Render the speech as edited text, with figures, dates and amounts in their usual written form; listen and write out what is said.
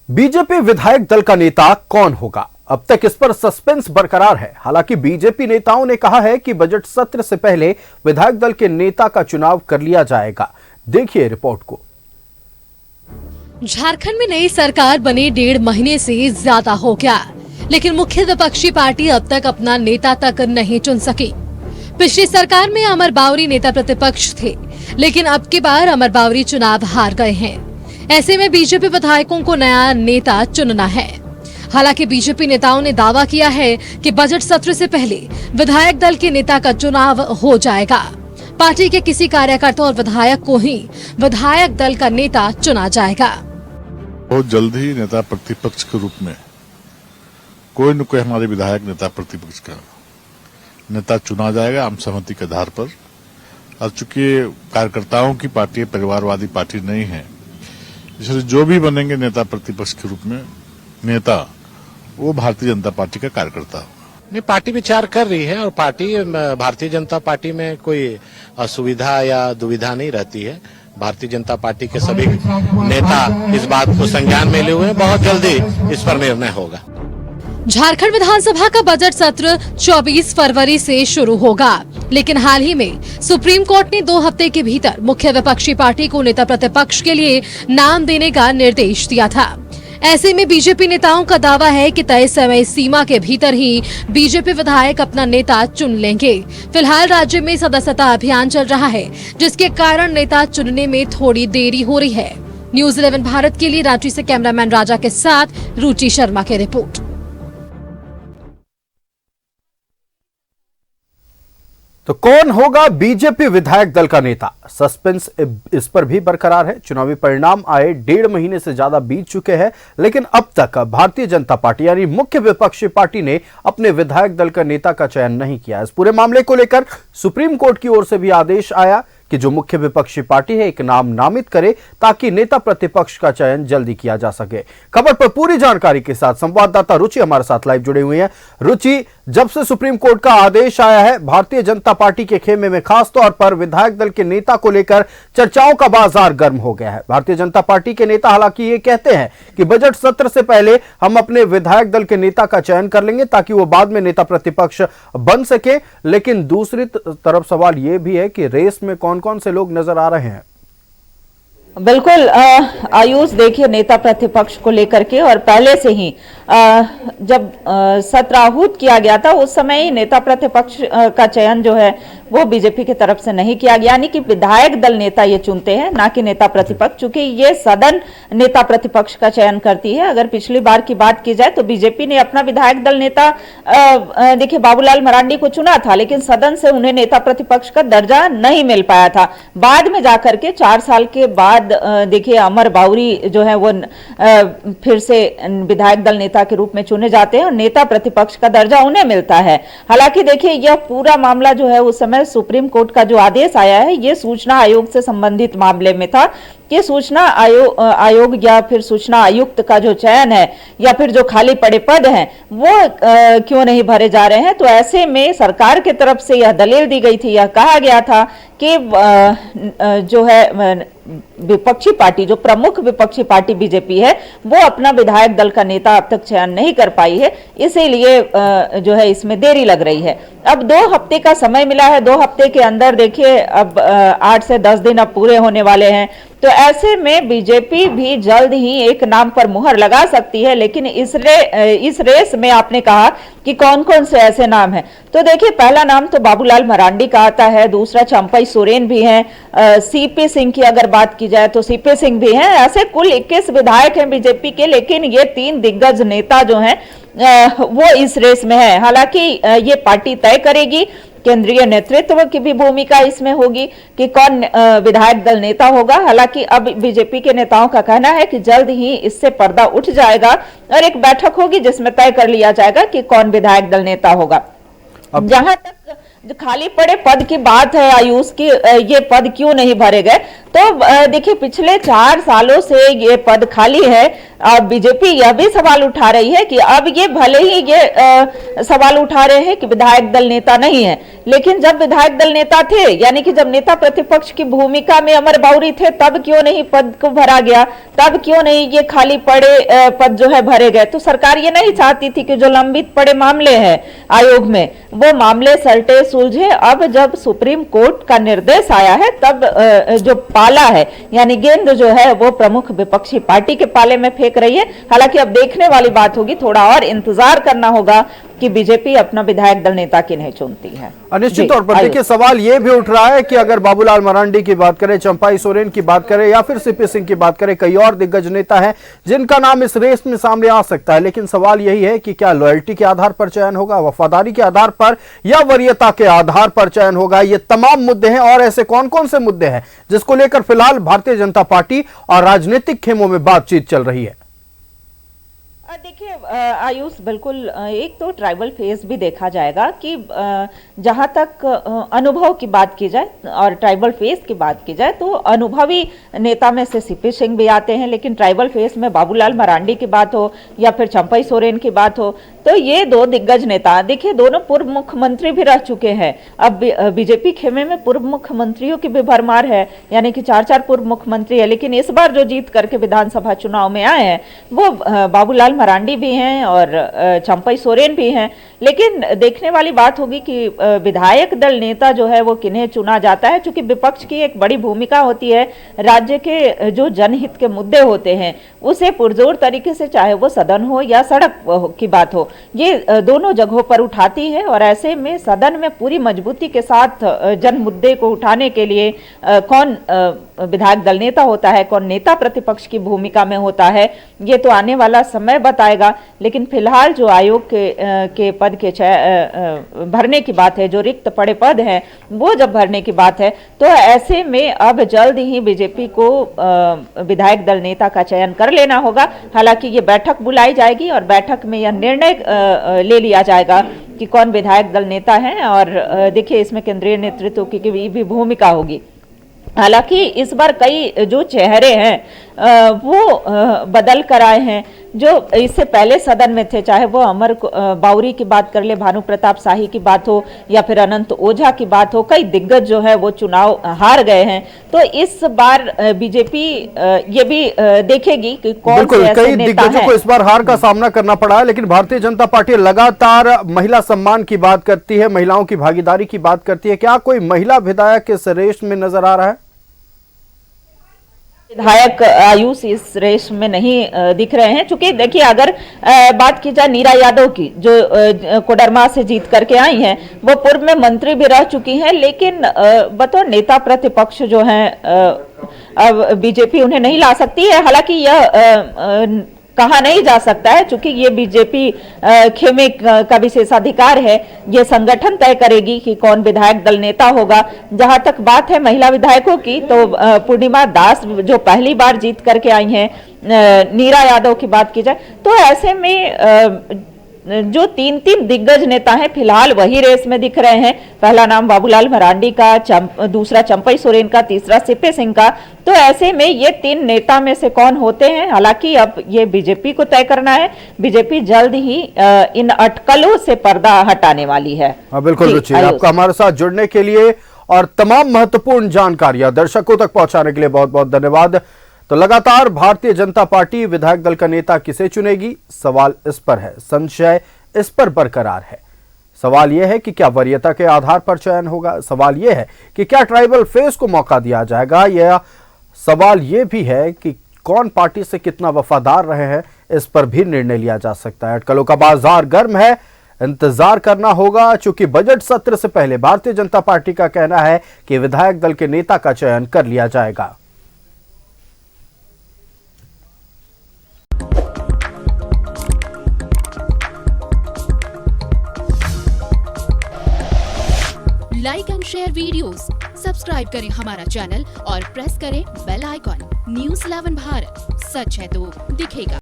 BJP विधायक दल का नेता कौन होगा, अब तक इस पर सस्पेंस बरकरार है। हालांकि बीजेपी नेताओं ने कहा है कि बजट सत्र से पहले विधायक दल के नेता का चुनाव कर लिया जाएगा। देखिए रिपोर्ट को। झारखंड में नई सरकार बने 1.5 महीने से ज्यादा हो गया, लेकिन मुख्य विपक्षी पार्टी अब तक अपना नेता तक नहीं चुन सकी। पिछली सरकार में अमर बावरी नेता प्रतिपक्ष थे, लेकिन अब की बार अमर बावरी चुनाव हार गए हैं। ऐसे में बीजेपी विधायकों को नया नेता चुनना है। हालांकि बीजेपी नेताओं ने दावा किया है कि बजट सत्र से पहले विधायक दल के नेता का चुनाव हो जाएगा। पार्टी के किसी कार्यकर्ता और विधायक को ही विधायक दल का नेता चुना जाएगा। बहुत जल्द ही नेता प्रतिपक्ष के रूप में कोई न कोई हमारे विधायक नेता प्रतिपक्ष का नेता चुना जाएगा आम सहमति के आधार पर। और चूंकि कार्यकर्ताओं की पार्टी परिवारवादी पार्टी नहीं है, इसलिए जो भी बनेंगे नेता प्रतिपक्ष के रूप में नेता, वो भारतीय जनता पार्टी का कार्यकर्ता होगा। नहीं, पार्टी विचार कर रही है और पार्टी भारतीय जनता पार्टी में कोई असुविधा या दुविधा नहीं रहती है। भारतीय जनता पार्टी के सभी नेता इस बात को संज्ञान में लिए हुए हैं। बहुत जल्दी इस पर निर्णय होगा। झारखंड विधानसभा का बजट सत्र 24 फरवरी से शुरू होगा, लेकिन हाल ही में सुप्रीम कोर्ट ने 2 हफ्ते के भीतर मुख्य विपक्षी पार्टी को नेता प्रतिपक्ष के लिए नाम देने का निर्देश दिया था। ऐसे में बीजेपी नेताओं का दावा है कि तय समय सीमा के भीतर ही बीजेपी विधायक अपना नेता चुन लेंगे। फिलहाल राज्य में सदस्यता अभियान चल रहा है, जिसके कारण नेता चुनने में थोड़ी देरी हो रही है। न्यूज़ 11 भारत के लिए रांची से कैमरामैन राजा के साथ रुचि शर्मा की रिपोर्ट। तो कौन होगा बीजेपी विधायक दल का नेता, सस्पेंस इस पर भी बरकरार है। चुनावी परिणाम आए 1.5 महीने से ज्यादा बीत चुके हैं, लेकिन अब तक भारतीय जनता पार्टी यानी मुख्य विपक्षी पार्टी ने अपने विधायक दल का नेता का चयन नहीं किया। इस पूरे मामले को लेकर सुप्रीम कोर्ट की ओर से भी आदेश आया कि जो मुख्य विपक्षी पार्टी है एक नाम नामित करे, ताकि नेता प्रतिपक्ष का चयन जल्दी किया जा सके। खबर पर पूरी जानकारी के साथ संवाददाता रुचि हमारे साथ लाइव जुड़े हुए हैं। रुचि, जब से सुप्रीम कोर्ट का आदेश आया है, भारतीय जनता पार्टी के खेमे में खास तौर पर विधायक दल के नेता को लेकर चर्चाओं का बाजार गर्म हो गया है। भारतीय जनता पार्टी के नेता हालांकि ये कहते हैं कि बजट सत्र से पहले हम अपने विधायक दल के नेता का चयन कर लेंगे, ताकि वो बाद में नेता प्रतिपक्ष बन सके। लेकिन दूसरी तरफ सवाल ये भी है कि रेस में कौन कौन से लोग नजर आ रहे हैं। बिल्कुल आयुष, देखिए नेता प्रतिपक्ष को लेकर के और पहले से ही जब सत्र आहूत किया गया था, उस समय ही नेता प्रतिपक्ष का चयन जो है वो बीजेपी की तरफ से नहीं किया गया। यानी कि विधायक दल नेता ये चुनते हैं, ना कि नेता प्रतिपक्ष, चूंकि ये सदन नेता प्रतिपक्ष का चयन करती है। अगर पिछली बार की बात की जाए तो बीजेपी ने अपना विधायक दल नेता देखिए बाबूलाल मरांडी को चुना था, लेकिन सदन से उन्हें नेता प्रतिपक्ष का दर्जा नहीं मिल पाया था। बाद में जाकर के 4 साल के बाद देखिए अमर बावरी जो है वो फिर से विधायक दल नेता के रूप में चुने जाते हैं और नेता प्रतिपक्ष का दर्जा उन्हें मिलता है। हालांकि देखिए यह पूरा मामला जो है उस समय सुप्रीम कोर्ट का जो आदेश आया है, ये सूचना आयोग से संबंधित मामले में था कि सूचना आयोग या फिर सूचना आयुक्त का जो चयन है या फिर जो खाली पड़े पद हैं वो क्यों नहीं भरे जा रहे हैं। तो ऐसे में सरकार की तरफ से यह दलील दी गई थी, यह कहा गया था कि जो है विपक्षी पार्टी, जो प्रमुख विपक्षी पार्टी बीजेपी है, वो अपना विधायक दल का नेता अब तक चयन नहीं कर पाई है, इसीलिए जो है इसमें देरी लग रही है। अब 2 हफ्ते का समय मिला है। 2 हफ्ते के अंदर देखिए अब 8 से 10 दिन अब पूरे होने वाले हैं। तो ऐसे में बीजेपी भी जल्द ही एक नाम पर मुहर लगा सकती है। लेकिन इस रेस में आपने कहा कि कौन कौन से ऐसे नाम हैं, तो देखिए पहला नाम तो बाबूलाल मरांडी का आता है, दूसरा चंपई सोरेन भी हैं, सीपी सिंह की अगर बात की जाए तो सीपी सिंह भी हैं। ऐसे कुल 21 विधायक हैं बीजेपी के, लेकिन ये 3 दिग्गज नेता जो हैं वो इस रेस में है। हालांकि ये पार्टी तय करेगी, केंद्रीय नेतृत्व की भी भूमिका इसमें होगी कि कौन विधायक दल नेता होगा। हालांकि अब बीजेपी के नेताओं का कहना है कि जल्द ही इससे पर्दा उठ जाएगा और एक बैठक होगी जिसमें तय कर लिया जाएगा कि कौन विधायक दल नेता होगा। जहां तक जो खाली पड़े पद की बात है आयुष की, ये पद क्यों नहीं भरे गए, तो देखिए पिछले 4 सालों से ये पद खाली है। अब बीजेपी यह भी सवाल उठा रही है कि अब ये भले ही ये सवाल उठा रहे हैं कि विधायक दल नेता नहीं है, लेकिन जब विधायक दल नेता थे, यानी कि जब नेता प्रतिपक्ष की भूमिका में अमर बाउरी थे, तब क्यों नहीं पद को भरा गया, तब क्यों नहीं ये खाली पड़े पद जो है भरे गए। तो सरकार ये नहीं चाहती थी कि जो लंबित पड़े मामले हैं आयोग में, वो मामले सलटे सुलझे। अब जब सुप्रीम कोर्ट का निर्देश आया है, तब जो पाला है, यानी गेंद जो है वो प्रमुख विपक्षी पार्टी के पाले में फेंक रही है। हालांकि अब देखने वाली बात होगी, थोड़ा और इंतजार करना होगा कि बीजेपी अपना विधायक दल नेता किन्हें चुनती है। निश्चित तौर पर देखिए सवाल ये भी उठ रहा है कि अगर बाबूलाल मरांडी की बात करें, चंपाई सोरेन की बात करें या फिर सीपी सिंह की बात करें, कई और दिग्गज नेता हैं जिनका नाम इस रेस में सामने आ सकता है, लेकिन सवाल यही है कि क्या लॉयल्टी के आधार पर चयन होगा, वफादारी के आधार पर, या वरीयता के आधार पर चयन होगा। ये तमाम मुद्दे हैं और ऐसे कौन कौन से मुद्दे हैं जिसको लेकर फिलहाल भारतीय जनता पार्टी और राजनीतिक खेमों में बातचीत चल रही है। देखिए आयुष, बिल्कुल एक तो ट्राइबल फेस भी देखा जाएगा कि जहां तक अनुभव की बात की जाए और ट्राइबल फेस की बात की जाए, तो अनुभवी नेता में से सीपी सिंह भी आते हैं, लेकिन ट्राइबल फेस में बाबूलाल मरांडी की बात हो या फिर चंपाई सोरेन की बात हो, तो ये 2 दिग्गज नेता, देखिए दोनों पूर्व मुख्यमंत्री भी रह चुके हैं। अब बीजेपी खेमे में पूर्व मुख्यमंत्रियों की भी भरमार है, यानी कि 4 पूर्व मुख्यमंत्री है, लेकिन इस बार जो जीत करके विधानसभा चुनाव में आए हैं वो बाबूलाल मरांडी भी हैं और चंपाई सोरेन भी हैं। लेकिन देखने वाली बात होगी कि विधायक दल नेता जो है वो किन्हें चुना जाता है, क्योंकि विपक्ष की एक बड़ी भूमिका होती है राज्य के जो जनहित के मुद्दे होते हैं उसे पुरजोर तरीके से, चाहे वो सदन हो या सड़क की बात हो, ये दोनों जगहों पर उठाती है। और ऐसे में सदन में पूरी मजबूती के साथ जन मुद्दे को उठाने के लिए कौन विधायक दल नेता होता है, कौन नेता प्रतिपक्ष की भूमिका में होता है, ये तो आने वाला समय बताएगा। लेकिन फिलहाल जो आयोग के पद के भरने की बात है, जो रिक्त पड़े पद हैं वो जब भरने की बात है, तो ऐसे में अब जल्द ही बीजेपी को विधायक दल नेता का चयन कर लेना होगा। हालांकि ये बैठक बुलाई जाएगी और बैठक में यह निर्णय ले लिया जाएगा कि कौन विधायक दल नेता है, और देखिए इसमें केंद्रीय नेतृत्व की भी भूमिका होगी। हालांकि इस बार कई जो चेहरे हैं वो बदल कर आए हैं, जो इससे पहले सदन में थे, चाहे वो अमर बाउरी की बात कर ले, भानु प्रताप शाही की बात हो या फिर अनंत ओझा की बात हो, कई दिग्गज जो है वो चुनाव हार गए हैं। तो इस बार बीजेपी ये भी देखेगी कि कौन से ऐसे कई दिग्गजों को इस बार हार का सामना करना पड़ा है, लेकिन भारतीय जनता पार्टी लगातार महिला सम्मान की बात करती है, महिलाओं की भागीदारी की बात करती है। क्या कोई महिला विधायक इस रेस में नजर आ रहा है? विधायक आयुष इस रेस में नहीं दिख रहे हैं, क्योंकि देखिए अगर बात की जाए नीरा यादव की, जो कोडरमा से जीत करके आई हैं, वो पूर्व में मंत्री भी रह चुकी हैं, लेकिन बतौर नेता प्रतिपक्ष जो है अब बीजेपी उन्हें नहीं ला सकती है। हालांकि यह कहा नहीं जा सकता है, क्योंकि ये बीजेपी खेमे का विशेषाधिकार है, ये संगठन तय करेगी कि कौन विधायक दल नेता होगा। जहां तक बात है महिला विधायकों की, तो पूर्णिमा दास जो पहली बार जीत करके आई हैं, नीरा यादव की बात की जाए, तो ऐसे में जो 3 दिग्गज नेता हैं फिलहाल वही रेस में दिख रहे हैं। पहला नाम बाबूलाल मरांडी का, दूसरा चंपाई सोरेन का, तीसरा सीपी सिंह का। तो ऐसे में ये 3 नेता में से कौन होते हैं, हालांकि अब ये बीजेपी को तय करना है। बीजेपी जल्द ही इन अटकलों से पर्दा हटाने वाली है। बिल्कुल रुचि, आपका हमारे साथ जुड़ने के लिए और तमाम महत्वपूर्ण जानकारियां दर्शकों तक पहुंचाने के लिए बहुत बहुत धन्यवाद। तो लगातार भारतीय जनता पार्टी विधायक दल का नेता किसे चुनेगी, सवाल इस पर है, संशय इस पर बरकरार है। सवाल यह है कि क्या वरीयता के आधार पर चयन होगा, सवाल यह है कि क्या ट्राइबल फेस को मौका दिया जाएगा, या सवाल यह भी है कि कौन पार्टी से कितना वफादार रहे हैं, इस पर भी निर्णय लिया जा सकता है। अटकलों का बाजार गर्म है, इंतजार करना होगा, चूंकि बजट सत्र से पहले भारतीय जनता पार्टी का कहना है कि विधायक दल के नेता का चयन कर लिया जाएगा। Like and share videos, subscribe करें हमारा चैनल और प्रेस करें बेल आइकॉन। न्यूज़ 11 भारत, सच है तो दिखेगा।